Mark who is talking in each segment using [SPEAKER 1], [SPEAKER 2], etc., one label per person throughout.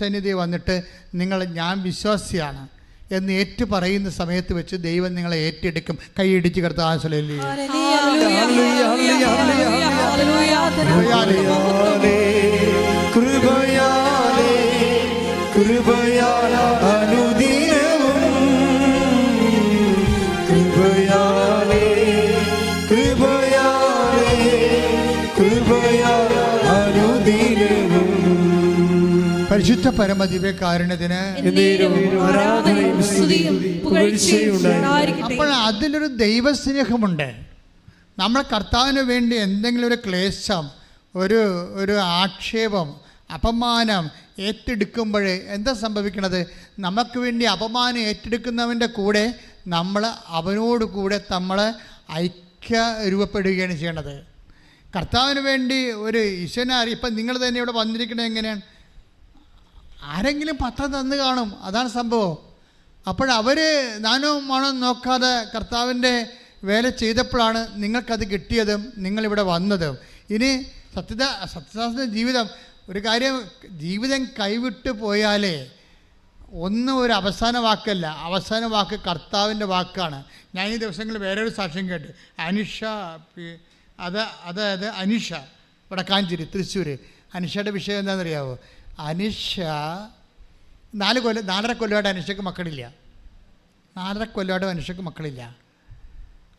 [SPEAKER 1] സന്നിധി വന്നിട്ട് ഞാൻ വിശ്വാസിയാണ് എന്ന് ഏറ്റു പറയുന്ന സമയത്ത് വെച്ച് ദൈവം നിങ്ങളെ ഏറ്റെടുക്കും. കൈയിടിച്ച് കർത്താവേ പരിശുദ്ധ പരമദിവ്യകാരുണ്യത്തിന് അപ്പോൾ അതിലൊരു ദൈവസ്നേഹമുണ്ട്. നമ്മൾ കർത്താവിന് വേണ്ടി എന്തെങ്കിലും ഒരു ക്ലേശം, ഒരു ആക്ഷേപം, അപമാനം ഏറ്റെടുക്കുമ്പോഴേ എന്താ സംഭവിക്കണത്? നമുക്ക് വേണ്ടി അപമാനം ഏറ്റെടുക്കുന്നവൻ്റെ കൂടെ നമ്മൾ അവനോട് കൂടെ നമ്മൾ ഐക്യ രൂപപ്പെടുകയാണ് ചെയ്യണത്. കർത്താവിന് വേണ്ടി ഒരു ഈശ്വരനെ ഇപ്പം നിങ്ങൾ തന്നെ ഇവിടെ വന്നിരിക്കുന്നത് എങ്ങനെയാണ്? ആരെങ്കിലും പത്രം തന്നു കാണും, അതാണ് സംഭവം. അപ്പോഴവർ നാനോ മണോ നോക്കാതെ കർത്താവിൻ്റെ വേല ചെയ്തപ്പോഴാണ് നിങ്ങൾക്കത് കിട്ടിയതും നിങ്ങളിവിടെ വന്നതും. ഇനി സത്യദാസൻ്റെ ജീവിതം ഒരു കാര്യം, ജീവിതം കൈവിട്ട് പോയാലേ ഒരു അവസാന വാക്കല്ല, അവസാന വാക്ക് കർത്താവിൻ്റെ വാക്കാണ്. ഞാൻ ഈ ദിവസങ്ങളിൽ വേറൊരു സാക്ഷ്യം കേട്ട്, അനിഷ, അതായത് അനിഷ വടക്കാഞ്ചേരി തൃശ്ശൂർ. അനിഷയുടെ വിഷയം എന്താണെന്നറിയാവോ? അനിഷ 4.5 കൊല്ലമായിട്ട് അനിഷയ്ക്ക് മക്കളില്ല. 4.5 കൊല്ലമായിട്ട് അനിഷയ്ക്ക് മക്കളില്ല.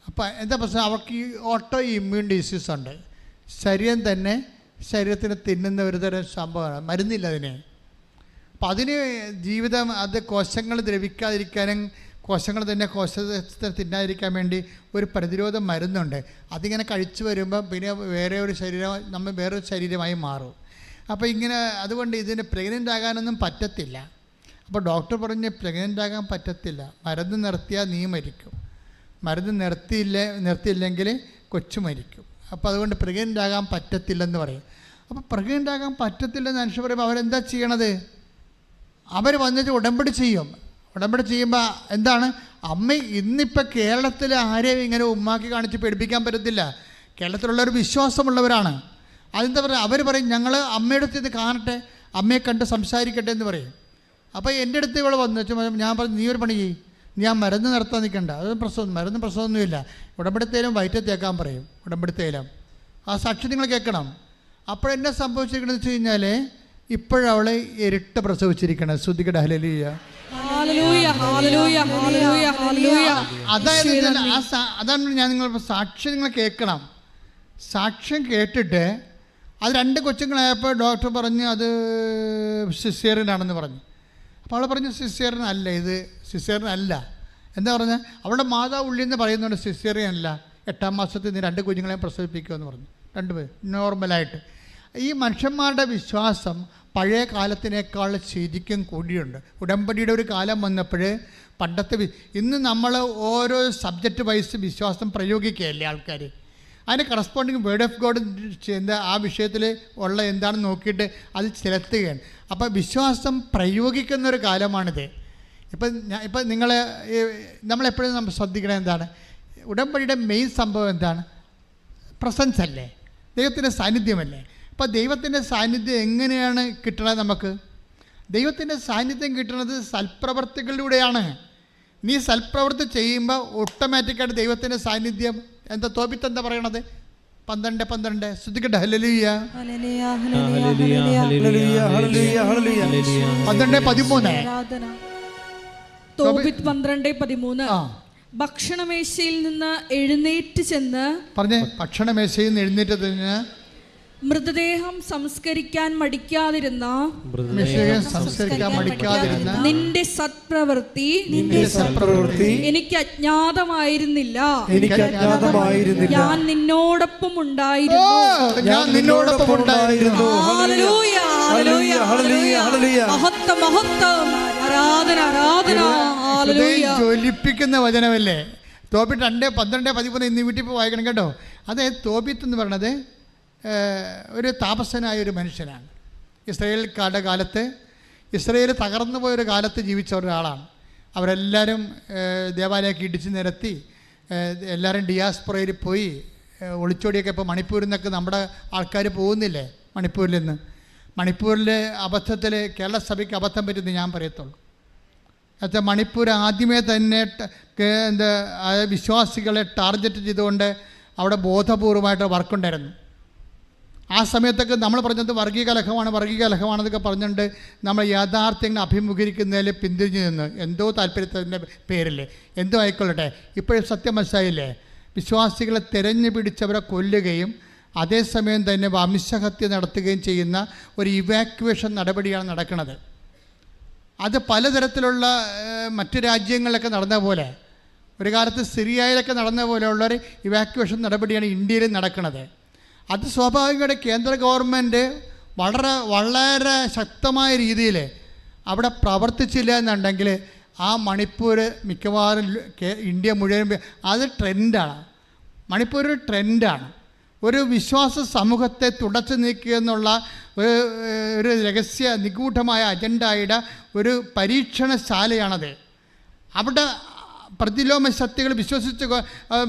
[SPEAKER 1] അപ്പോൾ എന്താ പ്രശ്നം? അവർക്ക് ഈ ഓട്ടോ ഇമ്മ്യൂൺ ഡിസീസ് ഉണ്ട്. ശരീരത്തിന് തിന്നുന്ന ഒരു തരം സംഭവമാണ്, മരുന്നില്ല അതിന്. അപ്പം അതിന് ജീവിതം അത് കോശങ്ങൾ ദ്രവിക്കാതിരിക്കാനും കോശങ്ങൾ തന്നെ കോശത്തെ തിന്നാതിരിക്കാൻ വേണ്ടി ഒരു പ്രതിരോധ മരുന്നുണ്ട്. അതിങ്ങനെ കഴിച്ചു വരുമ്പോൾ പിന്നെ നമ്മൾ വേറൊരു ശരീരമായി മാറും. അപ്പോൾ അതുകൊണ്ട് ഇതിന് പ്രഗ്നൻ്റ് ആകാനൊന്നും പറ്റത്തില്ല. അപ്പോൾ ഡോക്ടർ പറഞ്ഞ് പ്രഗ്നൻ്റ് ആകാൻ പറ്റത്തില്ല, മരുന്ന് നിർത്തിയാൽ നീ മരിക്കും, മരുന്ന് നിർത്തിയില്ലെങ്കിൽ കൊച്ചു മരിക്കും. അപ്പോൾ അതുകൊണ്ട് പ്രഗ്നൻ്റ് ആകാൻ പറ്റത്തില്ലെന്ന് പറയും. അപ്പോൾ പ്രഗ്നൻ്റ് ആകാൻ പറ്റത്തില്ലെന്ന് മനുഷ്യർ പറയുമ്പോൾ അവരെന്താ ചെയ്യണത്? അവർ വന്നിട്ട് ഉടമ്പടി ചെയ്യും. ഉടമ്പടി ചെയ്യുമ്പോൾ എന്താണ്? അമ്മ ഇന്നിപ്പോൾ കേരളത്തിൽ ആരെയും ഇങ്ങനെ ഉമ്മാക്കി കാണിച്ച് പേടിപ്പിക്കാൻ പറ്റത്തില്ല. കേരളത്തിലുള്ളവർ വിശ്വാസമുള്ളവരാണ്. അതെന്താ പറയുക? അവർ പറയും ഞങ്ങൾ അമ്മയുടെ അടുത്ത് ഇത് കാണട്ടെ, അമ്മയെ കണ്ട് സംസാരിക്കട്ടെ എന്ന് പറയും. അപ്പോൾ എൻ്റെ അടുത്ത് ഇവിടെ വന്നു വെച്ചാൽ ഞാൻ പറഞ്ഞു, നീ ഒരു പണി ചെയ്യും, ഞാൻ മരുന്ന് നിർത്താൻ നിൽക്കണ്ട, അത് പ്രസവമൊന്നുമില്ല, ഉടമ്പടിത്തേലും വയറ്റത്തേക്കാൻ പറയും. ഉടമ്പടിത്തേലും ആ സാക്ഷി നിങ്ങൾ കേൾക്കണം. അപ്പോഴെന്നെ സംഭവിച്ചിരിക്കണമെന്ന് വെച്ച് കഴിഞ്ഞാൽ ഇപ്പോഴവളെ ഇരട്ട പ്രസവിച്ചിരിക്കണം. ശ്രുതികട ഹല്ലേലൂയ. അതാണ് ഞാൻ നിങ്ങൾ സാക്ഷ്യം നിങ്ങൾ കേൾക്കണം. സാക്ഷ്യം കേട്ടിട്ട് അത് 2 കൊച്ചുങ്ങളായപ്പോൾ ഡോക്ടർ പറഞ്ഞ് അത് സിസേറിയനാണെന്ന് പറഞ്ഞു. അപ്പോൾ അവൾ പറഞ്ഞു സിസേറിയൻ അല്ല, ഇത് സിസേറിയൻ അല്ല. എന്താ പറഞ്ഞാൽ അവളുടെ മാതാവ് ഉള്ളിൽ നിന്ന് പറയുന്നുണ്ട് സിസേറിയൻ അല്ല, 8ാം മാസത്തിൽ നീ 2 കുഞ്ഞുങ്ങളെയും പ്രസവിപ്പിക്കുമെന്ന് പറഞ്ഞു. 2 പേർ നോർമലായിട്ട്. ഈ മനുഷ്യന്മാരുടെ വിശ്വാസം പഴയ കാലത്തിനേക്കാൾ ശരിക്കും കൂടിയുണ്ട്. ഉടമ്പടിയുടെ ഒരു കാലം വന്നപ്പോൾ ഇന്ന് നമ്മൾ ഓരോ സബ്ജക്റ്റ് വൈസ് വിശ്വാസം പ്രയോഗിക്കുകയല്ലേ ആൾക്കാർ. അതിന് കറസ്പോണ്ടിങ് വേർഡ് ഓഫ് ഗോഡ് ആ വിഷയത്തിൽ ഉള്ള എന്താണെന്ന് നോക്കിയിട്ട് അത് ചെലുത്തുകയാണ്. അപ്പോൾ വിശ്വാസം പ്രയോഗിക്കുന്നൊരു കാലമാണിത്. ഇപ്പം നമ്മളെപ്പോഴും നമ്മൾ ശ്രദ്ധിക്കണത് എന്താണ്? ഉടമ്പടിയുടെ മെയിൻ സംഭവം എന്താണ്? പ്രസൻസ് അല്ലേ, ദൈവത്തിൻ്റെ സാന്നിധ്യമല്ലേ. അപ്പോൾ ദൈവത്തിൻ്റെ സാന്നിധ്യം എങ്ങനെയാണ് കിട്ടണത്? നമുക്ക് ദൈവത്തിൻ്റെ സാന്നിധ്യം കിട്ടുന്നത് സൽപ്രവർത്തികളിലൂടെയാണ്. നീ സൽപ്രവൃത്തി ചെയ്യുമ്പോൾ ഓട്ടോമാറ്റിക്കായിട്ട് ദൈവത്തിൻ്റെ സാന്നിധ്യം എന്താ? തോബിത്ത് എന്താ പറയണത്? 12:12 ശ്രദ്ധിക്കട്ടെ. ഹല്ലേലൂയ 12:13
[SPEAKER 2] തോബിത്ത് 12:13 ഭക്ഷണമേശയിൽ നിന്ന് എഴുന്നേറ്റ് ചെന്ന് പറഞ്ഞേ.
[SPEAKER 1] ഭക്ഷണമേശയിൽ നിന്ന് എഴുന്നേറ്റ് ചെന്ന്
[SPEAKER 2] മൃതദേഹം സംസ്കരിക്കാൻ മടിക്കാതിരുന്ന നിന്റെ സത്പ്രവൃത്തി എനിക്ക് അജ്ഞാതമായിരുന്നില്ല. ഞാൻ നിന്നോടൊപ്പം ഉണ്ടായിരുന്നു.
[SPEAKER 1] ജ്വലിപ്പിക്കുന്ന വചനമല്ലേ തോബിത്ത് 2:12-13 ഇന്ന് വീട്ടിൽ പോയി വായിക്കണം കേട്ടോ. അതായത് തോബിത്ത് എന്ന് പറയണത് ഒരു താപസനായ ഒരു മനുഷ്യനാണ്. ഇസ്രായേൽക്കാരുടെ കാലത്ത്, ഇസ്രായേൽ തകർന്നു പോയൊരു കാലത്ത് ജീവിച്ച ഒരാളാണ്. അവരെല്ലാവരും ദേവാലയമൊക്കെ ഇടിച്ച് നിരത്തി എല്ലാവരും ഡിയാസ്പൊറയിൽ പോയി ഒളിച്ചോടിയൊക്കെ. ഇപ്പോൾ മണിപ്പൂരിൽ നിന്നൊക്കെ നമ്മുടെ ആൾക്കാർ പോകുന്നില്ലേ മണിപ്പൂരിൽ നിന്ന്? മണിപ്പൂരിലെ അബദ്ധത്തിൽ കേരള സഭയ്ക്ക് അബദ്ധം പറ്റുമെന്ന് ഞാൻ പറയത്തുള്ളൂ. എന്നുവെച്ചാൽ മണിപ്പൂർ ആദ്യമേ തന്നെ വിശ്വാസികളെ ടാർഗറ്റ് ചെയ്തുകൊണ്ട് അവിടെ ബോധപൂർവമായിട്ട് വർക്കുണ്ടായിരുന്നു. ആ സമയത്തൊക്കെ നമ്മൾ പറഞ്ഞത് വർഗീയ കലഹമാണെന്നൊക്കെ പറഞ്ഞുകൊണ്ട് നമ്മൾ യാഥാർത്ഥ്യങ്ങൾ അഭിമുഖീകരിക്കുന്നതിൽ പിന്തിരിഞ്ഞു നിന്ന് എന്തോ താല്പര്യത്തിൻ്റെ പേരിൽ എന്തോ ആയിക്കൊള്ളട്ടെ. ഇപ്പോഴും സത്യം മനസ്സിലായില്ലേ? വിശ്വാസികളെ തിരഞ്ഞു പിടിച്ചവരെ കൊല്ലുകയും അതേസമയം തന്നെ വംശഹത്യ നടത്തുകയും ചെയ്യുന്ന ഒരു ഇവാക്യുവേഷൻ നടപടിയാണ് നടക്കുന്നത്. അത് പലതരത്തിലുള്ള മറ്റു രാജ്യങ്ങളിലൊക്കെ നടന്ന പോലെ, ഒരു കാലത്ത് സിറിയയിലൊക്കെ നടന്ന പോലെയുള്ളൊരു ഇവാക്യുവേഷൻ നടപടിയാണ് ഇന്ത്യയിൽ നടക്കുന്നത്. അത് സ്വാഭാവികമായിട്ട് കേന്ദ്ര ഗവൺമെൻറ് വളരെ ശക്തമായ രീതിയിൽ അവിടെ പ്രവർത്തിച്ചില്ല എന്നുണ്ടെങ്കിൽ ആ മണിപ്പൂർ മിക്കവാറും ഇന്ത്യ മുഴുവൻ അത് ട്രെൻഡാണ്. മണിപ്പൂർ ഒരു ട്രെൻഡാണ്. ഒരു വിശ്വാസ സമൂഹത്തെ തുടച്ചു നീക്കുക എന്നുള്ള ഒരു രഹസ്യ നിഗൂഢമായ അജണ്ടയുടെ ഒരു പരീക്ഷണശാലയാണത്. അവിടെ പ്രതിലോമ ശക്തികൾ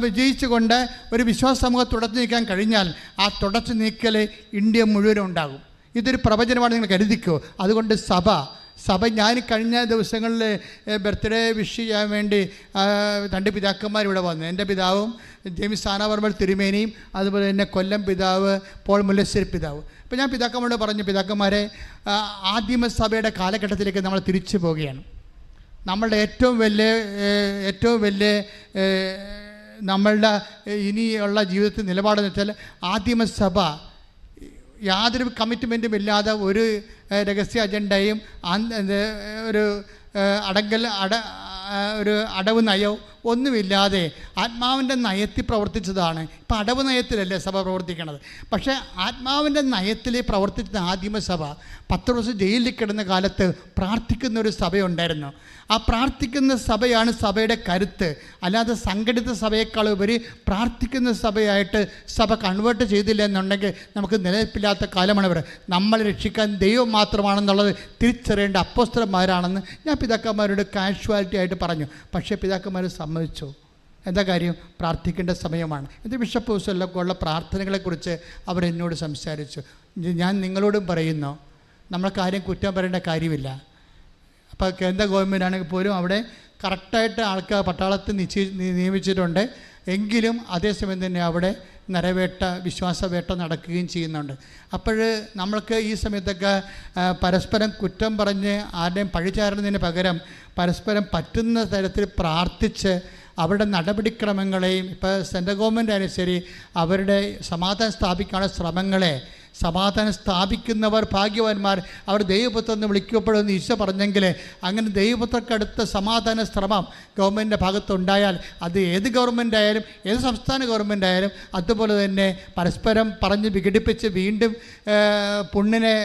[SPEAKER 1] വിജയിച്ചുകൊണ്ട് ഒരു വിശ്വാസ സമൂഹം തുടച്ചു നീക്കാൻ കഴിഞ്ഞാൽ ആ തുടച്ചു നീക്കൽ ഇന്ത്യ മുഴുവനും ഉണ്ടാകും. ഇതൊരു പ്രവചനമാണ്, നിങ്ങൾ കരുതിക്കോ. അതുകൊണ്ട് സഭ ഞാൻ കഴിഞ്ഞ ദിവസങ്ങളിൽ ബർത്ത്ഡേ വിഷ് ചെയ്യാൻ വേണ്ടി 2 പിതാക്കന്മാർ ഇവിടെ വന്നു. എൻ്റെ പിതാവും ജെയിംസ് ആനാവർമ്മൽ തിരുമേനിയും, അതുപോലെ തന്നെ കൊല്ലം പിതാവ് പോൾ മുല്ലശ്ശേരി പിതാവ്. അപ്പോൾ ഞാൻ പിതാക്കന്മാരോട് പറഞ്ഞു, പിതാക്കന്മാരെ, ആദിമസഭയുടെ കാലഘട്ടത്തിലേക്ക് നമ്മൾ തിരിച്ചു പോവുകയാണ്. നമ്മളുടെ ഏറ്റവും വലിയ നമ്മളുടെ ഇനിയുള്ള ജീവിതത്തിൽ നിലപാടെന്ന് വെച്ചാൽ ആദിമസഭ യാതൊരു കമ്മിറ്റ്മെൻറ്റും ഇല്ലാതെ ഒരു രഹസ്യ അജണ്ടയും ഒരു അടവ് നയവും ഒന്നുമില്ലാതെ ആത്മാവിൻ്റെ നയത്തിൽ പ്രവർത്തിച്ചതാണ്. ഇപ്പം അടവ് നയത്തിലല്ലേ സഭ പ്രവർത്തിക്കണത്. പക്ഷേ ആത്മാവിൻ്റെ നയത്തിൽ പ്രവർത്തിച്ച ആദിമസഭ 10 വർഷം ജയിലിൽ കിടന്ന കാലത്ത് പ്രാർത്ഥിക്കുന്ന ഒരു സഭയുണ്ടായിരുന്നു. ആ പ്രാർത്ഥിക്കുന്ന സഭയാണ് സഭയുടെ കരുത്ത്. അല്ലാതെ സംഘടിത സഭയേക്കാൾ ഉപരി പ്രാർത്ഥിക്കുന്ന സഭയായിട്ട് സഭ കൺവേർട്ട് ചെയ്തില്ല എന്നുണ്ടെങ്കിൽ നമുക്ക് നിലനിൽപ്പില്ലാത്ത കാലമാണ് ഇവിടെ. നമ്മളെ രക്ഷിക്കാൻ ദൈവം മാത്രമാണെന്നുള്ളത് തിരിച്ചറിയേണ്ട അപ്പോസ്തലന്മാരാണെന്ന് ഞാൻ പിതാക്കന്മാരോട് കാഷ്വാലിറ്റി ആയിട്ട് പറഞ്ഞു. പക്ഷേ പിതാക്കന്മാർ സമ്മതിച്ചു. എന്താ കാര്യം? പ്രാർത്ഥിക്കേണ്ട സമയമാണ്. ഇത് ബിഷപ്പ് ഹൗസിലൊക്കെ ഉള്ള പ്രാർത്ഥനകളെക്കുറിച്ച് അവരെന്നോട് സംസാരിച്ചു. ഞാൻ നിങ്ങളോടും പറയുന്നു, നമ്മൾ കാര്യം കുറ്റം പറയേണ്ട കാര്യമില്ല. അപ്പോൾ കേന്ദ്ര ഗവൺമെൻറ് ആണെങ്കിൽ പോലും അവിടെ കറക്റ്റായിട്ട് ആൾക്കാർ പട്ടാളത്തിൽ നിയമിച്ചിട്ടുണ്ട്. എങ്കിലും അതേസമയം തന്നെ അവിടെ വിശ്വാസവേട്ട നടക്കുകയും ചെയ്യുന്നുണ്ട്. അപ്പോൾ നമ്മൾക്ക് ഈ സമയത്തൊക്കെ പരസ്പരം കുറ്റം പറഞ്ഞ് ആരുടെയും പഴിചാരുന്നതിന് പകരം പരസ്പരം പറ്റുന്ന തരത്തിൽ പ്രാർത്ഥിച്ച് അവരുടെ നടപടിക്രമങ്ങളെയും, ഇപ്പോൾ സെൻട്രൽ ഗവൺമെൻറ് ആയാലും ശരി, അവരുടെ സമാധാനം സ്ഥാപിക്കാനുള്ള ശ്രമങ്ങളെ, സമാധാനം സ്ഥാപിക്കുന്നവർ ഭാഗ്യവാന്മാർ, അവർ ദൈവപുത്രൻ വിളിക്കപ്പെടുമെന്ന് ഈശോ പറഞ്ഞെങ്കിൽ അങ്ങനെ ദൈവപുത്രക്കടുത്ത സമാധാന ശ്രമം ഗവൺമെൻറ്റിൻ്റെ ഭാഗത്തുണ്ടായാൽ അത് ഏത് ഗവൺമെൻറ് ആയാലും ഏത് സംസ്ഥാന ഗവൺമെൻറ് ആയാലും അതുപോലെ തന്നെ പരസ്പരം പറഞ്ഞ് വിഘടിപ്പിച്ച് വീണ്ടും പുണ്ണിനെ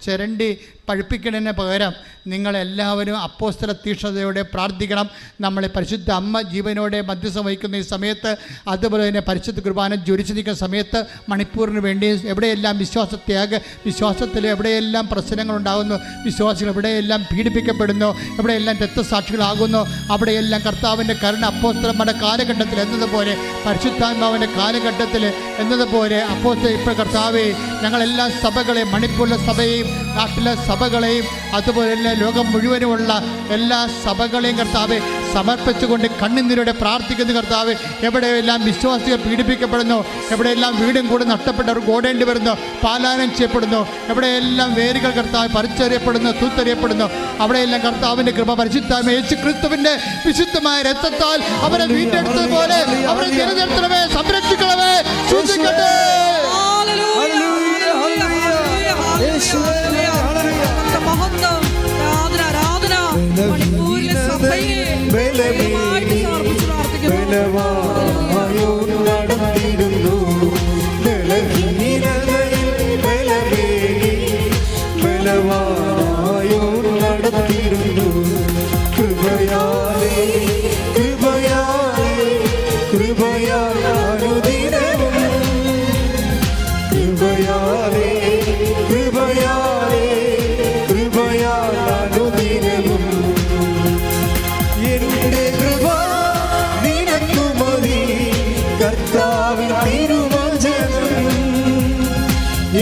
[SPEAKER 1] ചിരണ്ടി പഴുപ്പിക്കുന്നതിന് പകരം നിങ്ങളെല്ലാവരും അപ്പോസ്തല തീക്ഷ്ണതയോടെ പ്രാർത്ഥിക്കണം. നമ്മളെ പരിശുദ്ധ അമ്മ ജീവനോടെ മധ്യസ്ഥം വഹിക്കുന്ന ഈ സമയത്ത്, അതുപോലെ തന്നെ പരിശുദ്ധ കുർബാന ജ്വലിച്ചു നിൽക്കുന്ന സമയത്ത് മണിപ്പൂരിന് വേണ്ടി എവിടെയെല്ലാം വിശ്വാസത്തിൽ എവിടെയെല്ലാം പ്രശ്നങ്ങളുണ്ടാകുന്നു, വിശ്വാസികൾ എവിടെയെല്ലാം പീഡിപ്പിക്കപ്പെടുന്നു, എവിടെയെല്ലാം രക്തസാക്ഷികളാകുന്നു, അവിടെയെല്ലാം കർത്താവിൻ്റെ കരുണ അപ്പോസ്തലന്മാരുടെ കാലഘട്ടത്തിൽ എന്നതുപോലെ, പരിശുദ്ധാത്മാവിൻ്റെ കാലഘട്ടത്തിൽ എന്നതുപോലെ അപ്പോസ്തലൻ ഇപ്പോൾ കർത്താവേ ഞങ്ങളെല്ലാ സഭകളെയും, മണിപ്പൂരിലെ സഭയെയും നാട്ടിലെ സഭകളെയും അതുപോലെ തന്നെ ലോകം മുഴുവനുമുള്ള എല്ലാ സഭകളെയും കർത്താവെ സമർപ്പിച്ചുകൊണ്ട് കണ്ണുനീരോടെ പ്രാർത്ഥിക്കുന്ന കർത്താവ്, എവിടെയെല്ലാം വിശ്വാസികൾ പീഡിപ്പിക്കപ്പെടുന്നു, എവിടെയെല്ലാം വീടും കൂടെ നഷ്ടപ്പെട്ടവർ ഓടേണ്ടി വരുന്നു, പാലായനം ചെയ്യപ്പെടുന്നു, എവിടെയെല്ലാം വേരുകൾ കർത്താവ് പറിച്ചെറിയപ്പെടുന്നു, തൂത്തെറിയപ്പെടുന്നു, അവിടെയെല്ലാം കർത്താവിൻ്റെ കൃപ പരിശുദ്ധമായ യേശു ക്രിസ്തുവിൻ്റെ വിശുദ്ധമായ രക്തത്താൽ അവരെ വീണ്ടെടുത്തതുപോലെ അവരെ നിലനിർത്തണമേ, സംരക്ഷിക്കണമേ, സൂക്ഷിക്കട്ടെ.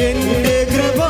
[SPEAKER 3] എന്റെ കൃപ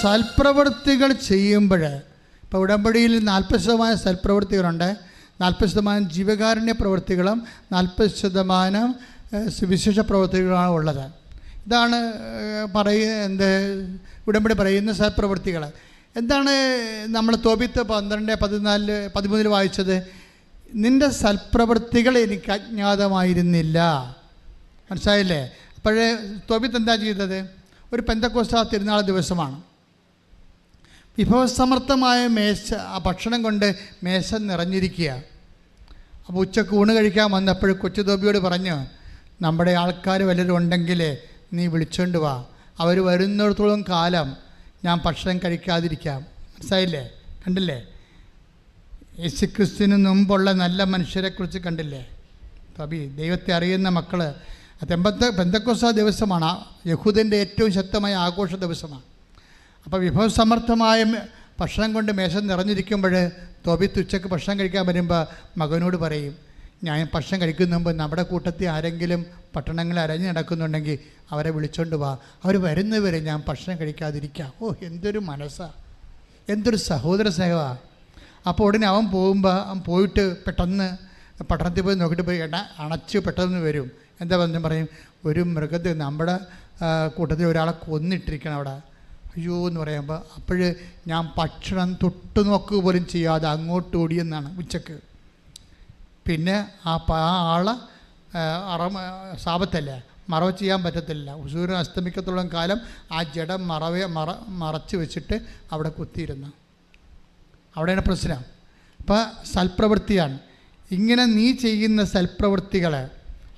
[SPEAKER 1] സൽപ്രവൃത്തികൾ ചെയ്യുമ്പോൾ, ഇപ്പോൾ ഉടമ്പടിയിൽ 40% സൽപ്രവൃത്തികളുണ്ട്, 40% ജീവകാരുണ്യ പ്രവൃത്തികളും 40% സുവിശേഷ പ്രവൃത്തികളാണ് ഉള്ളത്. ഇതാണ് ഉടമ്പടി പറയുന്ന സൽപ്രവൃത്തികൾ. എന്താണ് നമ്മൾ തോബിത്ത് 12:14-13 വായിച്ചത്? നിൻ്റെ സൽപ്രവൃത്തികൾ എനിക്ക് അജ്ഞാതമായിരുന്നില്ല. മനസ്സിലായില്ലേ? അപ്പോഴേ തോബിത്ത് എന്താ ചെയ്തത്? ഒരു പെന്തക്കോസ്താ തിരുനാൾ ദിവസമാണ്. വിഭവസമർത്ഥമായ മേശ, ആ ഭക്ഷണം കൊണ്ട് മേശ നിറഞ്ഞിരിക്കുക. അപ്പോൾ ഉച്ചക്ക് ഊണ് കഴിക്കാൻ വന്നപ്പോൾ കൊച്ചു തോബിയോട് പറഞ്ഞു, നമ്മുടെ ആൾക്കാർ വല്ലതും ഉണ്ടെങ്കിൽ നീ വിളിച്ചോണ്ട് വാ, അവർ വരുന്നിടത്തോളം കാലം ഞാൻ ഭക്ഷണം കഴിക്കാതിരിക്കാം. മനസ്സിലായില്ലേ? കണ്ടില്ലേ? യേശുക്രിസ്തുവിന് മുമ്പുള്ള നല്ല മനുഷ്യരെക്കുറിച്ച് കണ്ടില്ലേ? തോബി, ദൈവത്തെ അറിയുന്ന മക്കൾ. പെന്തക്കോസ്താ ദിവസമാണ്, യഹൂദൻ്റെ ഏറ്റവും ശക്തമായ ആഘോഷ ദിവസമാണ്. അപ്പോൾ വിഭവസമർത്ഥമായ ഭക്ഷണം കൊണ്ട് മേശ നിറഞ്ഞിരിക്കുമ്പോൾ തോബിത്ത് ഉച്ചക്ക് ഭക്ഷണം കഴിക്കാൻ വരുമ്പോൾ മകനോട് പറയും, ഞാൻ ഭക്ഷണം കഴിക്കുന്ന മുമ്പ് നമ്മുടെ കൂട്ടത്തിൽ ആരെങ്കിലും പട്ടണങ്ങളിൽ അരഞ്ഞു നടക്കുന്നുണ്ടെങ്കിൽ അവരെ വിളിച്ചോണ്ട് വാ, അവർ വരുന്നവരെ ഞാൻ ഭക്ഷണം കഴിക്കാതിരിക്കാം. ഓ, എന്തൊരു മനസ്സാണ്, എന്തൊരു സഹോദര സ്നേഹമാണ്. അപ്പോൾ ഉടനെ അവൻ പോയിട്ട് പെട്ടെന്ന് പട്ടണത്തിൽ പോയി നോക്കിയിട്ട് പോയി അണച്ച് പെട്ടെന്ന് വരും. എന്താ പറയും, ഒരു മൃഗത്തെ നമ്മുടെ കൂട്ടത്തിൽ ഒരാളെ കൊന്നിട്ടിരിക്കണം അവിടെ. അയ്യോ എന്ന് പറയുമ്പോൾ അപ്പോഴ് ഞാൻ ഭക്ഷണം തൊട്ട് നോക്കുക പോലും ചെയ്യാതെ അങ്ങോട്ട് ഓടിയെന്നാണ് ഉച്ചക്ക്. പിന്നെ ആ ആളെ സാപത്തല്ലേ, മറവ് ചെയ്യാൻ പറ്റത്തില്ല. സൂര്യൻ അസ്തമിക്കത്തോളം കാലം ആ ജഡം മറച്ച് വെച്ചിട്ട് അവിടെ കുത്തിയിരുന്നു. അവിടെയാണ് പ്രശ്നം. അപ്പോൾ സൽപ്രവൃത്തിയാണ്. ഇങ്ങനെ നീ ചെയ്യുന്ന സൽപ്രവൃത്തികൾ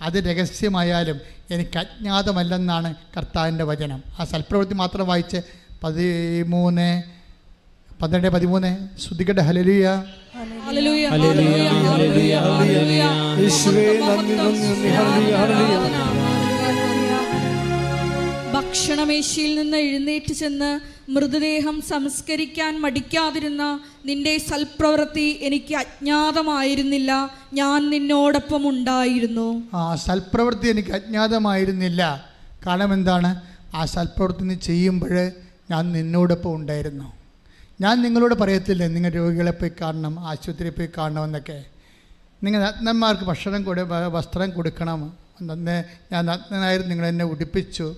[SPEAKER 1] അത് രഹസ്യമായാലും എനിക്ക് അജ്ഞാതമല്ലെന്നാണ് കർത്താവിൻ്റെ വചനം. ആ സൽപ്രവൃത്തി മാത്രം വായിച്ച് 12-13 ശ്രുതികട ഹല്ലേലൂയ.
[SPEAKER 2] ഭക്ഷണമേശയിൽ നിന്ന് എഴുന്നേറ്റ് ചെന്ന് മൃതദേഹം സംസ്കരിക്കാൻ മടിക്കാതിരുന്ന നിന്റെ സൽപ്രവൃത്തി എനിക്ക് അജ്ഞാതമായിരുന്നില്ല, ഞാൻ നിന്നോടൊപ്പം ഉണ്ടായിരുന്നു.
[SPEAKER 1] ആ സൽപ്രവൃത്തി എനിക്ക് അജ്ഞാതമായിരുന്നില്ല. കാരണം എന്താണ്? ആ സൽപ്രവൃത്തി നീ ചെയ്യുമ്പോൾ ഞാൻ നിന്നോടൊപ്പം ഉണ്ടായിരുന്നു. ഞാൻ നിങ്ങളോട് പറയത്തില്ലേ, നിങ്ങൾ രോഗികളെ പോയി കാണണം, ആശുപത്രിയിൽ പോയി കാണണമെന്നൊക്കെ. നിങ്ങൾ നഗ്നന്മാർക്ക് വസ്ത്രം കൊടുക്കണം. ഞാൻ നഗ്നനായിരുന്നു, നിങ്ങളെന്നെ ഉടുപ്പിച്ചു,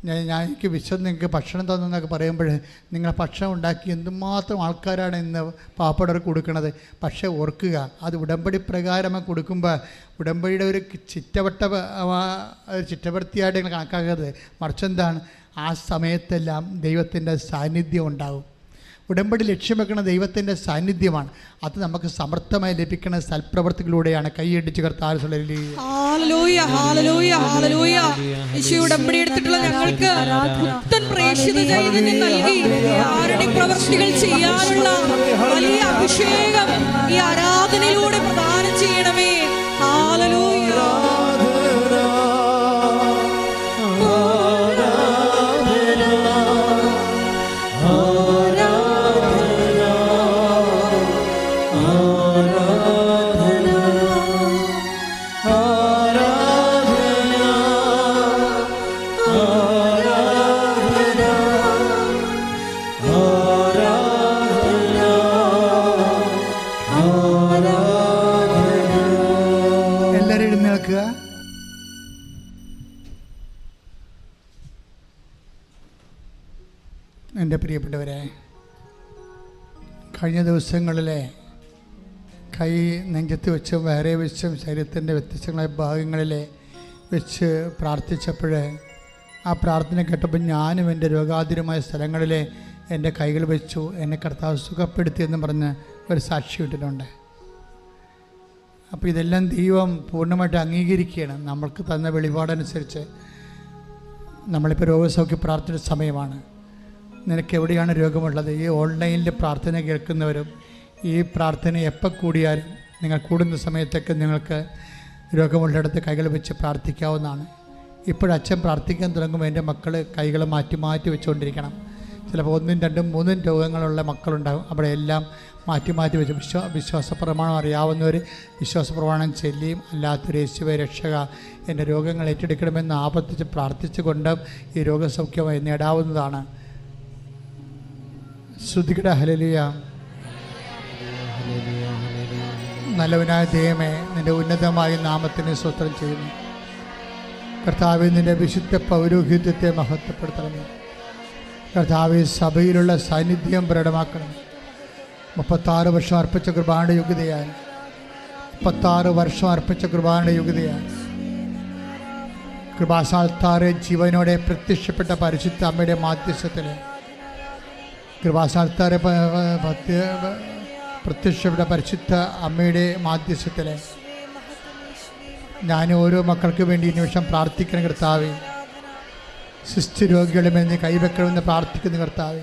[SPEAKER 1] എനിക്ക് നിങ്ങൾക്ക് ഭക്ഷണം തന്നെന്നൊക്കെ പറയുമ്പോൾ നിങ്ങൾ ഭക്ഷണം ഉണ്ടാക്കി എന്തുമാത്രം ആൾക്കാരാണ് ഇന്ന് പാപ്പടർ കൊടുക്കുന്നത്. പക്ഷേ ഓർക്കുക, അത് ഉടമ്പടി പ്രകാരം കൊടുക്കുമ്പോൾ ഉടമ്പടിയുടെ ഒരു ചിറ്റവൃത്തിയായിട്ട് നിങ്ങൾ കണക്കാക്കരുത്. മറിച്ചെന്താണ്? ആ സമയത്തെല്ലാം ദൈവത്തിൻ്റെ സാന്നിധ്യം ഉണ്ടാകും. ഉടമ്പടി ലക്ഷ്യം വെക്കുന്ന ദൈവത്തിൻ്റെ സാന്നിധ്യമാണ്. അത് നമുക്ക് സമർത്ഥമായി ലഭിക്കുന്ന സൽപ്രവർത്തികളിലൂടെയാണ്. കൈയടിച്ച് കർത്താവ്
[SPEAKER 2] ഉടമ്പടി എടുത്തിട്ടുള്ള ഞങ്ങൾക്ക് പുത്തൻ പ്രേക്ഷിത ചൈതന്യം നൽകി ആരുടെ പ്രവർത്തികൾ ചെയ്യാനുള്ള വലിയ അഭിഷേകം ഈ ആരാധനയിലൂടെ പ്രദാനം ചെയ്യണമേ. ഹല്ലേലൂയ.
[SPEAKER 1] എൻ്റെ പ്രിയപ്പെട്ടവരെ, കഴിഞ്ഞ ദിവസങ്ങളിലെ കൈ നെഞ്ചത്ത് വെച്ചും വയറെ വെച്ചും ശരീരത്തിൻ്റെ വ്യത്യസ്തങ്ങളായ ഭാഗങ്ങളിൽ വെച്ച് പ്രാർത്ഥിച്ചപ്പോൾ ആ പ്രാർത്ഥന കേട്ടപ്പോൾ ഞാനും എൻ്റെ രോഗാതുരമായ സ്ഥലങ്ങളിൽ എൻ്റെ കൈകൾ വെച്ചു, എന്നെ കർത്താവ് സുഖപ്പെടുത്തിയെന്ന് പറഞ്ഞ് ഒരു സാക്ഷി ഇട്ടിട്ടുണ്ട്. അപ്പോൾ ഇതെല്ലാം ദൈവം പൂർണ്ണമായിട്ട് അംഗീകരിക്കുകയാണ്. നമ്മൾക്ക് തന്ന വെളിപാടനുസരിച്ച് നമ്മളിപ്പോൾ രോഗസൗഖ്യ പ്രാർത്ഥന സമയമാണ്. നിനക്ക് എവിടെയാണ് രോഗമുള്ളത്? ഈ ഓൺലൈനിൽ പ്രാർത്ഥന കേൾക്കുന്നവരും ഈ പ്രാർത്ഥന എപ്പോൾ കൂടിയാലും നിങ്ങൾ കൂടുന്ന സമയത്തൊക്കെ നിങ്ങൾക്ക് രോഗമുള്ളിടത്ത് കൈകൾ വെച്ച് പ്രാർത്ഥിക്കാവുന്നതാണ്. ഇപ്പോഴച്ഛൻ പ്രാർത്ഥിക്കാൻ തുടങ്ങുമ്പോൾ എൻ്റെ മക്കൾ കൈകൾ മാറ്റി മാറ്റി വെച്ചുകൊണ്ടിരിക്കണം. ചിലപ്പോൾ 1, 2, 3 രോഗങ്ങളുള്ള മക്കളുണ്ടാകും. അവിടെ എല്ലാം മാറ്റി മാറ്റി വെച്ച് വിശ്വാസപ്രമാണം അറിയാവുന്നവർ വിശ്വാസപ്രമാണം ചൊല്ലിയും അല്ലാത്തൊരു യേശുവേ രക്ഷക എൻ്റെ രോഗങ്ങൾ ഏറ്റെടുക്കണമെന്ന് ആവർത്തിച്ച് പ്രാർത്ഥിച്ചുകൊണ്ട് ഈ രോഗസൗഖ്യമായി നേടാവുന്നതാണ്. ശ്രുതികട ഹല്ലേലൂയ. നല്ലവനായ ദൈവമേ, നിന്റെ ഉന്നതമായ നാമത്തിന് സ്തോത്രം ചെയ്യുന്നു. കർത്താവേ, നിന്റെ വിശുദ്ധ പൗരോഹിത്യത്തെ മഹത്വപ്പെടുത്തണമേ. കർത്താവേ, സഭയിലുള്ള സാന്നിധ്യം പ്രകടമാക്കണം. 36 വർഷം അർപ്പിച്ച കൃപാണ യോഗ്യതയാൽ 36 വർഷം അർപ്പിച്ച കൃപാണ യോഗ്യതയാൽ കൃപാസാൽത്താറെ ജീവനോടെ പ്രത്യക്ഷപ്പെട്ട പരിശുദ്ധ അമ്മയുടെ മാധ്യസ്ഥത്തിൽ കൃപാസാൽത്താറെ പ്രത്യക്ഷപ്പെട്ട പരിശുദ്ധ അമ്മയുടെ മാധ്യസ്ഥത്തിൽ ഞാൻ ഓരോ മക്കൾക്ക് വേണ്ടി ഈ നിമിഷം പ്രാർത്ഥിക്കണം കർത്താവേ. സിസ്റ്റ് രോഗികളുടെ മേൽ നീ കൈവെക്കണമെന്ന് പ്രാർത്ഥിക്കുന്ന കർത്താവേ.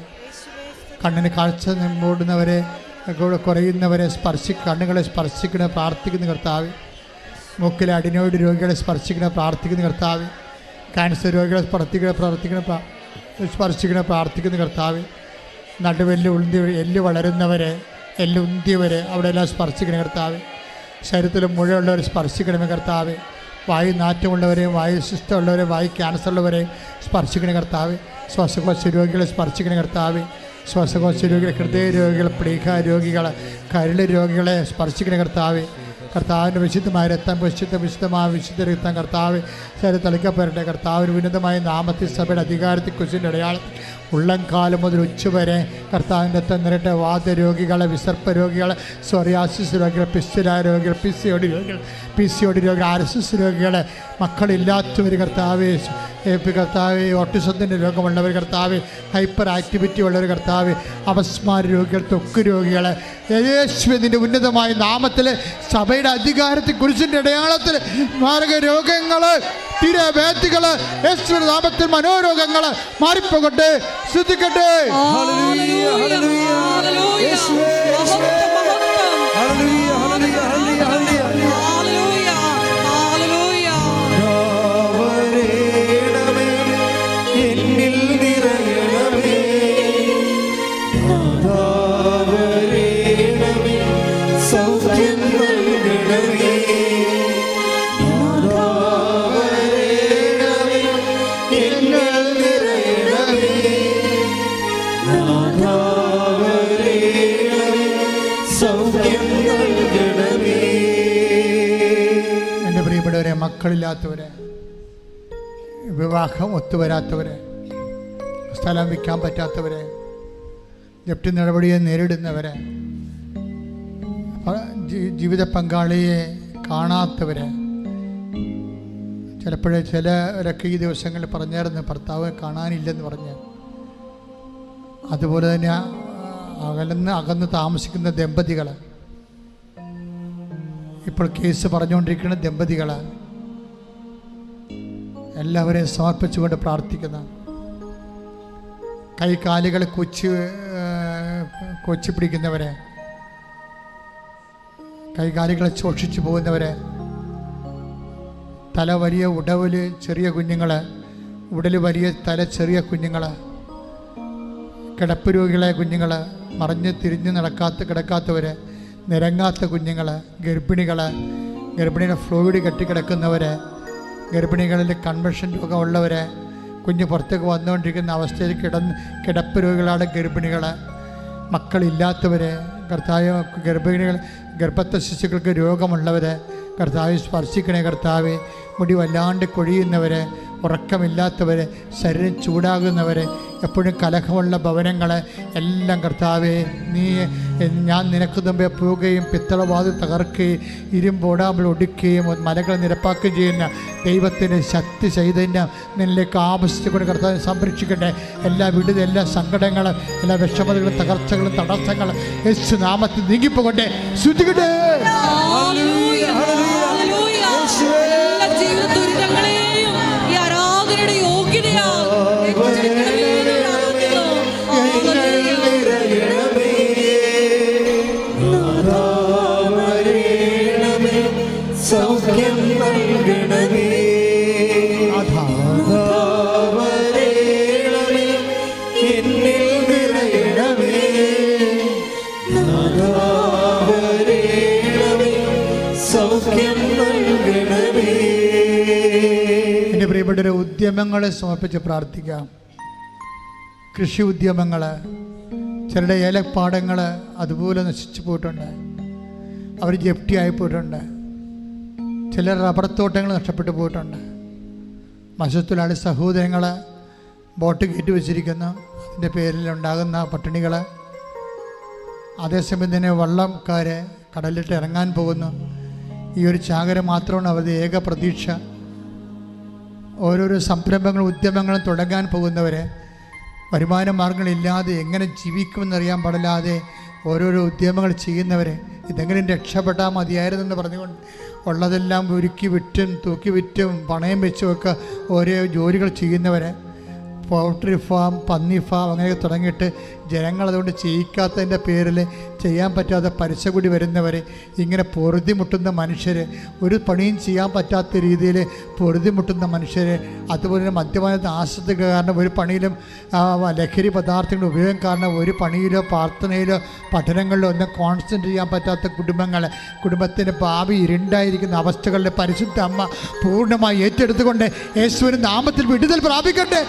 [SPEAKER 1] കണ്ണിന് കാഴ്ച മൂടുന്നവരെ, കുറയുന്നവരെ കണ്ണുകളെ സ്പർശിക്കണ പ്രാർത്ഥിക്കുന്ന കർത്താവേ. മൂക്കിലെ അഡിനോയിഡ് രോഗികളെ സ്പർശിക്കണ പ്രാർത്ഥിക്കുന്ന കർത്താവേ. ക്യാൻസർ രോഗികളെ സ്പർശിക്കണ പ്രാർത്ഥിക്കുന്ന കർത്താവേ. നടുവെല്ല് എല്ല് വളരുന്നവരെ, എല്ല് ഉന്തിയവരെ അവിടെ എല്ലാം സ്പർശിക്കണ കർത്താവേ. ശരീരത്തിൽ മുഴയുള്ളവരെ സ്പർശിക്കണമേ കർത്താവേ. വായു നാറ്റമുള്ളവരെയും വായു ശിഷ്ടമുള്ളവരെയും വായു ക്യാൻസറുള്ളവരെയും സ്പർശിക്കണ കർത്താവേ. ശ്വാസകോശ രോഗികളെ സ്പർശിക്കണ കർത്താവേ. ശ്വാസകോശ രോഗികളെ, ഹൃദയ രോഗികൾ, പ്ലീഹ രോഗികളെ, കരള് രോഗികളെ സ്പർശിക്കണ കർത്താവേ. കർത്താവിൻ്റെ വിശുദ്ധമായ രക്തം, വിശുദ്ധമായ വിശുദ്ധ രക്തം കർത്താവ് ശരീരം തളിക്കപ്പെടട്ടെ. കർത്താവിന് ഉന്നതമായ നാമത്തിൽ സഭയുടെ അധികാരത്തിൽ കുശിൻ്റെ അടയാളത്തിൽ ഉള്ളംകാലം മുതൽ ഉച്ചവരെ കർത്താവിൻ്റെ രക്തം നിറട്ടെ. വാതരോഗികളെ, വിസർപ്പ രോഗികളെ, സോറിയാസിസ് രോഗികൾ, പിസ്റ്റുലായ രോഗികൾ, PCOD രോഗികൾ, RSS രോഗികളെ, മക്കളില്ലാത്തവർ കർത്താവേ, കർത്താവേ, ഓട്ടിസത്തിൻ്റെ രോഗമുള്ളവർ കർത്താവേ, ഹൈപ്പർ ആക്ടിവിറ്റി ഉള്ളവർ കർത്താവേ, അപസ്മാര രോഗികൾ, ത്വക്ക് രോഗികളെ, യേശുവിൻ്റെ ഉന്നതമായ നാമത്തിൽ സഭയുടെ അധികാരത്തിൽ കുരിശിൻ്റെ അടയാളത്തിൽ മാരക രോഗങ്ങൾ, തീരവേദികൾ, യേശുവിന്റെ നാമത്തിൽ മനോരോഗങ്ങൾ മാറിപ്പോകട്ടെ. ശ്രദ്ധിക്കട്ടെ. എൻ്റെ പ്രിയപ്പെട്ടവരെ, മക്കളില്ലാത്തവരെ, വിവാഹം ഒത്തുവരാത്തവരെ, സ്ഥലം വിൽക്കാൻ പറ്റാത്തവരെ, ജപ്തി നടപടിയെ നേരിടുന്നവരെ, ജീവിത പങ്കാളിയെ കാണാത്തവരെ, ചിലരൊക്കെ ഈ ദിവസങ്ങളിൽ പറഞ്ഞായിരുന്നു ഭർത്താവ് കാണാനില്ലെന്ന് പറഞ്ഞ്. അതുപോലെ തന്നെ അകന്ന് താമസിക്കുന്ന ദമ്പതികൾ, ഇപ്പോൾ കേസ് പറഞ്ഞുകൊണ്ടിരിക്കുന്ന ദമ്പതികൾ, എല്ലാവരെയും സമർപ്പിച്ചുകൊണ്ട് പ്രാർത്ഥിക്കുന്ന, കൈകാലുകൾ കൊച്ചി പിടിക്കുന്നവരെ, കൈകാലുകളെ ശോഷിച്ചു പോകുന്നവരെ, തല വലിയ ഉടവിൽ ചെറിയ കുഞ്ഞുങ്ങൾ, ഉടൽ വലിയ തല ചെറിയ കുഞ്ഞുങ്ങൾ, കിടപ്പ് രോഗികളെ കുഞ്ഞുങ്ങൾ, മറിഞ്ഞ് തിരിഞ്ഞ് കിടക്കാത്തവർ, നിരങ്ങാത്ത കുഞ്ഞുങ്ങൾ, ഗർഭിണിയുടെ ഫ്ലൂയിഡ് കെട്ടിക്കിടക്കുന്നവർ, ഗർഭിണികളിൽ കൺവെൻഷൻ രോഗമുള്ളവർ, കുഞ്ഞ് പുറത്തേക്ക് വന്നുകൊണ്ടിരിക്കുന്ന അവസ്ഥയിൽ കിടപ്പ് രോഗികളാണ് ഗർഭിണികൾ, മക്കളില്ലാത്തവർ, ഗർഭിണികൾ, ഗർഭസ്ഥ ശിശുക്കൾക്ക് രോഗമുള്ളവർ കർത്താവ് സ്പർശിക്കണേ. കർത്താവ് മുടി വല്ലാണ്ട് കൊഴിയുന്നവർ, ഉറക്കമില്ലാത്തവർ, ശരീരം ചൂടാകുന്നവർ, എപ്പോഴും കലഹമുള്ള ഭവനങ്ങൾ എല്ലാം കർത്താവേ, ഞാൻ നിനക്ക് മുമ്പേ പോവുകയും പിത്തളവാതിൽ തകർക്കുകയും ഇരുമ്പോടാമ്പിൾ ഒടിക്കുകയും മലകൾ നിരപ്പാക്കുകയും ചെയ്യുന്ന ദൈവത്തിൻ്റെ ശക്തി ചൈതന്യം നിന്നിലേക്ക് ആവശ്യപ്പെട്ട് കർത്താവിനെ സംരക്ഷിക്കട്ടെ. എല്ലാ വിടുത, എല്ലാ സങ്കടങ്ങളും, എല്ലാ വിഷമതകളും, തകർച്ചകളും, തടസ്സങ്ങളും യേശു നാമത്തിൽ നീങ്ങിപ്പോകട്ടെ. ശ്രുതിക്കട്ടെ. എൻ്റെ പ്രിയപ്പെട്ട ഉദ്യമങ്ങളെ സമർപ്പിച്ച് പ്രാർത്ഥിക്കാം. കൃഷി ഉദ്യമങ്ങൾ, ചിലരുടെ ഏലപ്പാടങ്ങൾ അതുപോലെ നശിച്ചു പോയിട്ടുണ്ട്, അവർ ജപ്തിയായി പോയിട്ടുണ്ട്. ചിലർ റബ്ബർ തോട്ടങ്ങൾ നഷ്ടപ്പെട്ടു പോയിട്ടുണ്ട്. മത്സ്യത്തൊഴിലാളി സഹോദരങ്ങൾ ബോട്ട് കയറ്റി വെച്ചിരിക്കുന്നു, അതിൻ്റെ പേരിൽ ഉണ്ടാകുന്ന പട്ടിണികൾ. അതേസമയം തന്നെ വള്ളംക്കാർ കടലിട്ട് ഇറങ്ങാൻ പോകുന്നു. ഈ ഒരു ചാകര മാത്രമാണ് അവരുടെ ഏക പ്രതീക്ഷ. ഓരോരോ സംരംഭങ്ങളും ഉദ്യമങ്ങളും തുടങ്ങാൻ പോകുന്നവർ വരുമാന മാർഗങ്ങളില്ലാതെ എങ്ങനെ ജീവിക്കുമെന്നറിയാൻ പാടില്ലാതെ ഓരോരോ ഉദ്യമങ്ങൾ ചെയ്യുന്നവർ ഇതെങ്കിലും രക്ഷപ്പെട്ടാൽ മതിയായിരുന്നെന്ന് പറഞ്ഞുകൊണ്ട് ഉള്ളതെല്ലാം ഒരുക്കി വിറ്റും തൂക്കി വിറ്റും പണയം വെച്ചുമൊക്കെ ഓരോ ജോലികൾ ചെയ്യുന്നവർ, പൗൾട്രി ഫാം, പന്നി ഫാം അങ്ങനെയൊക്കെ തുടങ്ങിയിട്ട് ജനങ്ങളതുകൊണ്ട് ചെയ്യിക്കാത്തതിൻ്റെ പേരിൽ ചെയ്യാൻ പറ്റാതെ പലിശ കൂടി വരുന്നവർ, ഇങ്ങനെ പൊറുതിമുട്ടുന്ന മനുഷ്യർ, ഒരു പണിയും ചെയ്യാൻ പറ്റാത്ത രീതിയിൽ പൊറുതിമുട്ടുന്ന മനുഷ്യർ, അതുപോലെ തന്നെ മദ്യപാനത്തെ ആശ്രയിക്കുക കാരണം ഒരു പണിയിലും ലഹരി പദാർത്ഥങ്ങളുടെ ഉപയോഗം കാരണം ഒരു പണിയിലോ പ്രാർത്ഥനയിലോ പഠനങ്ങളിലോ ഒന്നും കോൺസെൻട്രേറ്റ് ചെയ്യാൻ പറ്റാത്ത കുടുംബങ്ങൾ, കുടുംബത്തിൻ്റെ ഭാവി ഇരുണ്ടായിരിക്കുന്ന അവസ്ഥകളുടെ പരിശുദ്ധ അമ്മ പൂർണ്ണമായി ഏറ്റെടുത്തുകൊണ്ട് യേശുവിൻ്റെ നാമത്തിൽ വിടുതൽ പ്രാപിക്കട്ടെ.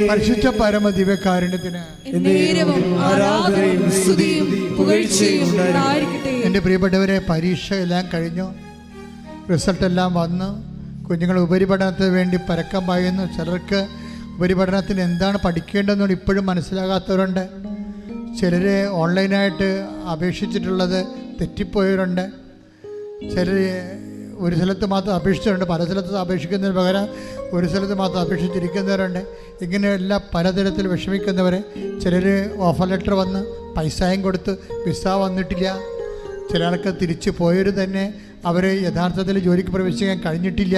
[SPEAKER 1] പരിശുദ്ധ പരമ ദിവ്യകാരുണ്യത്തിന് എൻ്റെ പ്രിയപ്പെട്ടവരെ, പരീക്ഷ എല്ലാം കഴിഞ്ഞു, റിസൾട്ടെല്ലാം വന്നു, കുഞ്ഞുങ്ങൾ ഉപരിപഠനത്തിന് വേണ്ടി പരക്കം പായുന്നു. ചിലർക്ക് ഉപരിപഠനത്തിന് എന്താണ് പഠിക്കേണ്ടതെന്ന് ഇപ്പോഴും മനസ്സിലാകാത്തവരുണ്ട്. ചിലർ ഓൺലൈനായിട്ട് അപേക്ഷിച്ചിട്ടുള്ളത് തെറ്റിപ്പോയവരുണ്ട്. ചിലർ ഒരു സ്ഥലത്ത് മാത്രം അപേക്ഷിച്ചിട്ടുണ്ട്, പല സ്ഥലത്ത് അപേക്ഷിക്കുന്നതിന് പകരം ഒരു സ്ഥലത്ത് മാത്രം അപേക്ഷിച്ചിരിക്കുന്നവരുണ്ട്. ഇങ്ങനെയെല്ലാം പലതരത്തിൽ വിഷമിക്കുന്നവർ, ചിലർ ഓഫർ ലെറ്റർ വന്ന് പൈസയും കൊടുത്ത് വിസ വന്നിട്ടില്ല. ചിലർക്ക് തിരിച്ചു പോയവർ തന്നെ അവർ യഥാർത്ഥത്തിൽ ജോലിക്ക് പ്രവേശിക്കാൻ കഴിഞ്ഞിട്ടില്ല.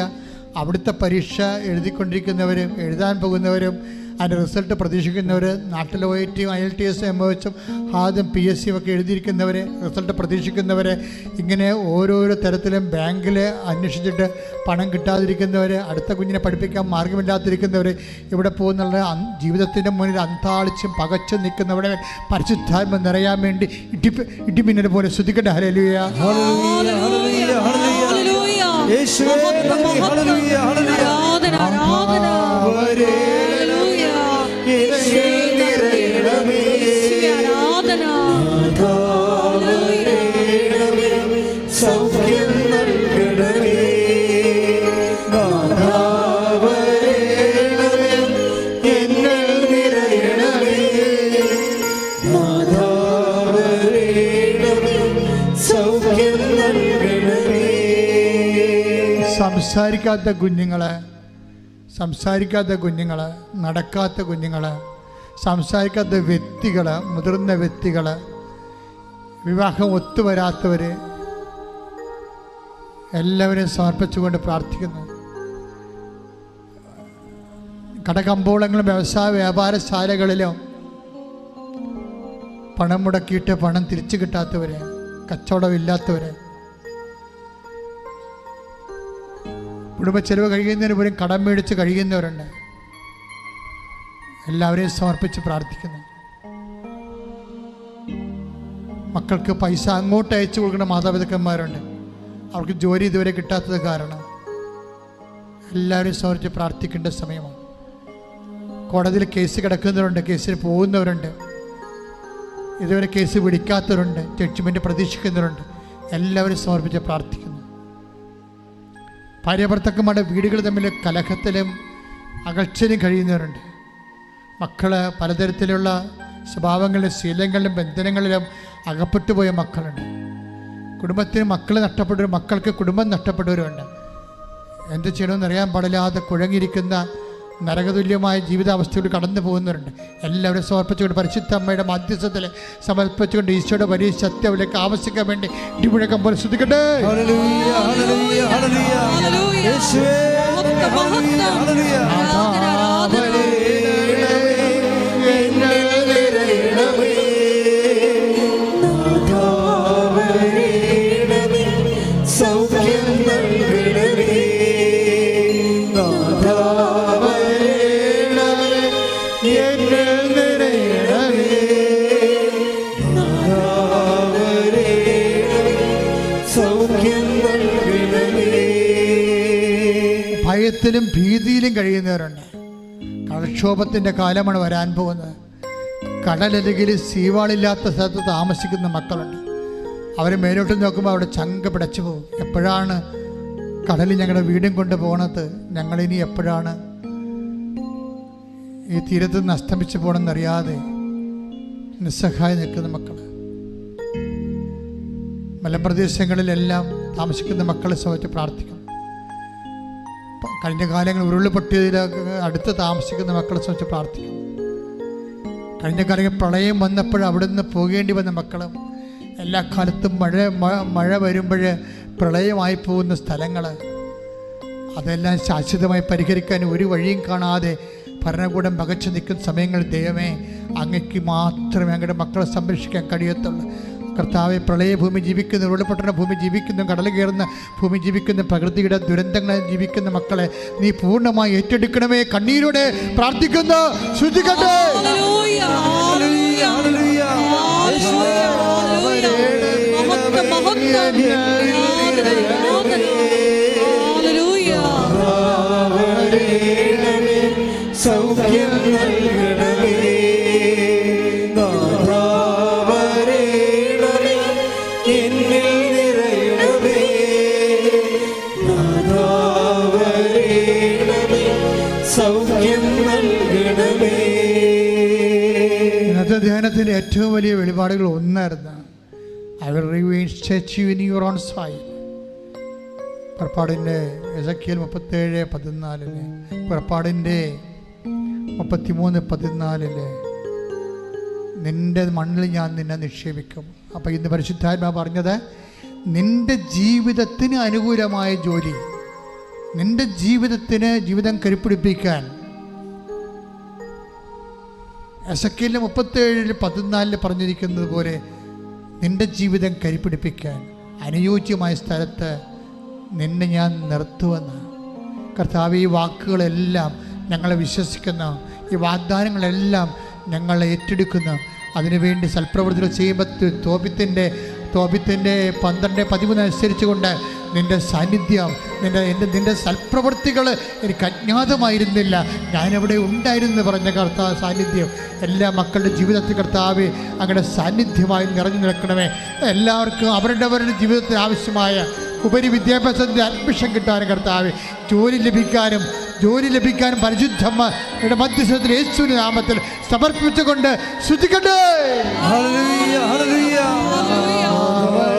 [SPEAKER 1] അവിടുത്തെ പരീക്ഷ എഴുതിക്കൊണ്ടിരിക്കുന്നവരും എഴുതാൻ പോകുന്നവരും അതിൻ്റെ റിസൾട്ട് പ്രതീക്ഷിക്കുന്നവർ, നാട്ടിൽ OIT IELTS MOHും ആദ്യം PSC ഒക്കെ എഴുതിയിരിക്കുന്നവർ, റിസൾട്ട് പ്രതീക്ഷിക്കുന്നവർ, ഇങ്ങനെ ഓരോരോ തരത്തിലും ബാങ്കിൽ അന്വേഷിച്ചിട്ട് പണം കിട്ടാതിരിക്കുന്നവർ, അടുത്ത കുഞ്ഞിനെ പഠിപ്പിക്കാൻ മാർഗമില്ലാതിരിക്കുന്നവർ, ഇവിടെ പോകുന്നുള്ള ജീവിതത്തിൻ്റെ മുന്നിൽ അന്താളിച്ചും പകച്ചും നിൽക്കുന്നവരെ പരിശുദ്ധാത്മ നിറയാൻ വേണ്ടി ഇടിമിന്നൽ പോലെ ശ്രദ്ധിക്കട്ടെ. ഹല്ലേലൂയ, സംസാരിക്കാത്ത കുഞ്ഞുങ്ങൾ, നടക്കാത്ത കുഞ്ഞുങ്ങൾ, സംസാരിക്കാത്ത വ്യക്തികൾ, മുതിർന്ന വ്യക്തികൾ, വിവാഹം ഒത്തുവരാത്തവർ എല്ലാവരെയും സമർപ്പിച്ചുകൊണ്ട് പ്രാർത്ഥിക്കുന്നു. കടകമ്പോളങ്ങളും വ്യാപാരശാലകളിലും പണം മുടക്കിയിട്ട് പണം തിരിച്ചു കിട്ടാത്തവർ, കച്ചവടമില്ലാത്തവർ, കുടുംബ ചെലവ് കഴിയുന്നതിന് പോലും കടം മേടിച്ച് കഴിയുന്നവരുണ്ട്. എല്ലാവരെയും സമർപ്പിച്ച് പ്രാർത്ഥിക്കുന്നു. മക്കൾക്ക് പൈസ അങ്ങോട്ട് അയച്ചു കൊടുക്കുന്ന മാതാപിതാക്കന്മാരുണ്ട്, അവർക്ക് ജോലി ഇതുവരെ കിട്ടാത്തത് കാരണം. എല്ലാവരും സമർപ്പിച്ച് പ്രാർത്ഥിക്കേണ്ട സമയമാണ്. കോടതിയിൽ കേസ് കിടക്കുന്നവരുണ്ട്, കേസിന് പോകുന്നവരുണ്ട്, ഇതുവരെ കേസ് പിടിക്കാത്തവരുണ്ട്, ജഡ്ജ്മെൻറ്റ് പ്രതീക്ഷിക്കുന്നവരുണ്ട്. എല്ലാവരും സമർപ്പിച്ച് പ്രാർത്ഥിക്കുന്നു. ഭാര്യാഭർത്താക്കന്മാരുടെ വീടുകൾ തമ്മിൽ കലഹത്തിലും അകൽച്ചയിലും കഴിയുന്നവരുണ്ട്. മക്കൾ പലതരത്തിലുള്ള സ്വഭാവങ്ങളിലും ശീലങ്ങളിലും ബന്ധനങ്ങളിലും അകപ്പെട്ടുപോയ മക്കളുണ്ട്. കുടുംബത്തിന് മക്കൾ നഷ്ടപ്പെട്ടവരും മക്കൾക്ക് കുടുംബം നഷ്ടപ്പെട്ടവരുമുണ്ട്. എന്ത് ചെയ്യണമെന്ന് അറിയാൻ പാടില്ലാതെ കുഴങ്ങിയിരിക്കുന്ന നരകതുല്യമായ ജീവിതാവസ്ഥയിൽ കടന്നു പോകുന്നവരുണ്ട്. എല്ലാവരും സമർപ്പിച്ചുകൊണ്ട് പരിശുദ്ധ അമ്മയുടെ മധ്യസ്ഥത്തിൽ സമർപ്പിച്ചുകൊണ്ട് ഈശോയുടെ വലിയ സത്യവിലേക്ക് ആവശ്യിക്കാൻ വേണ്ടി ഇടിമുഴക്കം പോലെ ശ്രദ്ധിക്കട്ടെ.
[SPEAKER 3] നൽകണമേ. നാഥാ വരേണമേ, എന്നിൽ നിറയണമേ. നാഥാ വരേണമേ, സൗഖ്യം നൽകണമേ.
[SPEAKER 1] ഭയത്തിലും ഭീതിയിലും കഴിയുന്നവരുണ്ട്. കടൽക്ഷോഭത്തിൻ്റെ കാലമാണ് വരാൻ പോകുന്നത്. കടലരികിൽ സീവാളില്ലാത്ത സ്ഥലത്ത് താമസിക്കുന്ന മക്കളുണ്ട്. അവർ മേലോട്ട് നോക്കുമ്പോൾ അവിടെ ചങ്ക പിടച്ചു പോകും. എപ്പോഴാണ് കടൽ ഞങ്ങളുടെ വീടും കൊണ്ട് പോകണത്, ഞങ്ങളിനി എപ്പോഴാണ് ഈ തീരത്ത് നിന്ന് അസ്തമിച്ച് പോകണമെന്നറിയാതെ നിസ്സഹായം നിൽക്കുന്ന മക്കൾ. മലമ്പ്രദേശങ്ങളിലെല്ലാം താമസിക്കുന്ന മക്കളെ സമയത്ത് പ്രാർത്ഥിക്കണം. കഴിഞ്ഞ കാലങ്ങളിൽ ഉരുൾപൊട്ടിയതിൽ അടുത്ത് താമസിക്കുന്ന മക്കളെ സംബന്ധിച്ച് പ്രാർത്ഥിക്കണം. കഴിഞ്ഞ കാലങ്ങളിൽ പ്രളയം വന്നപ്പോൾ അവിടെ നിന്ന് പോകേണ്ടി വന്ന മക്കളും, എല്ലാ കാലത്തും മഴ വരുമ്പോൾ പ്രളയമായി പോകുന്ന സ്ഥലങ്ങൾ, അതെല്ലാം ശാശ്വതമായി പരിഹരിക്കാൻ ഒരു വഴിയും കാണാതെ ഭരണകൂടം പകച്ചു നിൽക്കുന്ന സമയങ്ങളിൽ ദൈവമേ, അങ്ങയ്ക്ക് മാത്രമേ അങ്ങയുടെ മക്കളെ സംരക്ഷിക്കാൻ കഴിയത്തുള്ളൂ. കർത്താവെ, പ്രളയഭൂമി ജീവിക്കുന്ന, ഉരുൾപൊട്ടുന്ന ഭൂമി ജീവിക്കുന്ന, കടൽ കയറുന്ന ഭൂമി ജീവിക്കുന്ന, പ്രകൃതിയുടെ ദുരന്തങ്ങളെ ജീവിക്കുന്ന മക്കളെ നീ പൂർണ്ണമായി ഏറ്റെടുക്കണമേ. കണ്ണീരോടെ പ്രാർത്ഥിക്കുന്നു. ശ്രുതികട്ടെ.
[SPEAKER 3] സൗഖ്യം നൽകണമേ. നാഥാ വരേണമേ, എന്നിൽ നിറയണമേ. നാഥാ വരേണമേ, സൗഖ്യം നൽകണമേ.
[SPEAKER 1] ഇന്നത്തെ ധ്യാനത്തിൻ്റെ ഏറ്റവും വലിയ വെളിപാടുകൾ ഒന്നായിരുന്നു, I will remain statue in your own soil. പുറപ്പാടിൻ്റെ എസെക്കിയേൽ 37:14, പുറപ്പാടിൻ്റെ 33:14, നിൻ്റെ മണ്ണിൽ ഞാൻ നിന്നെ നിക്ഷേപിക്കും. അപ്പോൾ ഇന്ന് പരിശുദ്ധാത്മാവ് പറഞ്ഞത്, നിൻ്റെ ജീവിതത്തിന് അനുകൂലമായ ജോലി, നിൻ്റെ ജീവിതം കരുപ്പിടിപ്പിക്കാൻ എസെക്കിയേൽ 37:14 പറഞ്ഞിരിക്കുന്നത് പോലെ നിൻ്റെ ജീവിതം കരുപ്പിടിപ്പിക്കാൻ അനുയോജ്യമായ സ്ഥലത്ത് നിന്നെ ഞാൻ നിർത്തുമെന്ന്. കർത്താവ്, ഈ വാക്കുകളെല്ലാം ഞങ്ങളെ വിശ്വസിക്കുന്നു, ഈ വാഗ്ദാനങ്ങളെല്ലാം ഞങ്ങൾ ഏറ്റെടുക്കുന്നു. അതിനുവേണ്ടി സൽപ്രവൃത്തികൾ ചെയ്യുമ്പോൾ തോബിത്തിൻ്റെ 12:13 അനുസരിച്ചുകൊണ്ട് നിൻ്റെ സാന്നിധ്യം, നിൻ്റെ സൽപ്രവൃത്തികൾ എനിക്ക് അജ്ഞാതമായിരുന്നില്ല, ഞാനവിടെ ഉണ്ടായിരുന്നു പറഞ്ഞ കർത്താവ് സാന്നിധ്യം എല്ലാ മക്കളുടെ ജീവിതത്തിൽ കർത്താവ് അങ്ങയുടെ സാന്നിധ്യമായി നിറഞ്ഞു നിൽക്കണമേ. എല്ലാവർക്കും അവരുടെ ജീവിതത്തിന് ആവശ്യമായ ഉപരി വിദ്യാഭ്യാസത്തിൻ്റെ അഡ്മിഷൻ കിട്ടാനും കർത്താവ്, ജോലി ലഭിക്കാനും പരിശുദ്ധമ്മയുടെ മധ്യസ്ഥത്തിൽ യേശുവിന്റെ നാമത്തിൽ സമർപ്പിച്ചുകൊണ്ട് സ്തുതിക്കട്ടെ.
[SPEAKER 3] ഹല്ലേലൂയ, ഹല്ലേലൂയ.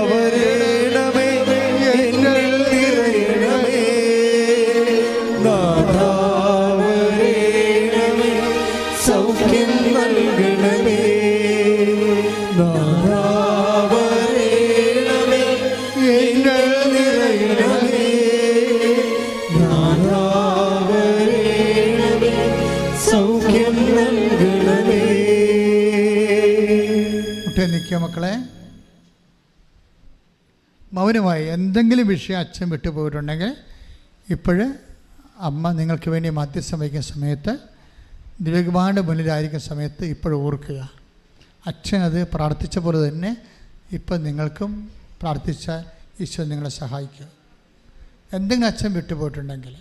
[SPEAKER 3] വരേണമേ, എന്നിൽ നിറയണമേ. നാഥാ വരേണമേ, സൗഖ്യം നൽകണമേ. നാഥാ വരേണമേ, എന്നിൽ നിറയണമേ. നാഥാ വരേണമേ, സൗഖ്യം നൽകണമേ.
[SPEAKER 1] നിൽക്കുക മക്കളെ, മൗനമായി. എന്തെങ്കിലും വിഷയം അച്ഛൻ വിട്ടുപോയിട്ടുണ്ടെങ്കിൽ ഇപ്പോഴ് അമ്മ നിങ്ങൾക്ക് വേണ്ടി മധ്യസ്ഥം വയ്ക്കുന്ന സമയത്ത്, ദിവ്യകുമാരൻ്റെ മുന്നിലായിരിക്കുന്ന സമയത്ത് ഇപ്പോഴും ഓർക്കുക, അച്ഛൻ അത് പ്രാർത്ഥിച്ച പോലെ തന്നെ ഇപ്പം നിങ്ങൾക്കും പ്രാർത്ഥിച്ചാൽ ഈശോ നിങ്ങളെ സഹായിക്കുക. എന്തെങ്കിലും അച്ഛൻ വിട്ടുപോയിട്ടുണ്ടെങ്കിൽ,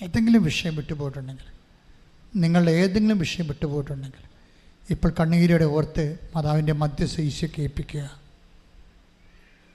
[SPEAKER 1] ഏതെങ്കിലും വിഷയം വിട്ടുപോയിട്ടുണ്ടെങ്കിൽ, നിങ്ങളുടെ ഏതെങ്കിലും വിഷയം വിട്ടുപോയിട്ടുണ്ടെങ്കിൽ ഇപ്പോൾ കണ്ണീരോടെ ഓർത്ത് മാതാവിൻ്റെ മധ്യസ്ഥ ഈശോയ്ക്ക് ഏൽപ്പിക്കുക.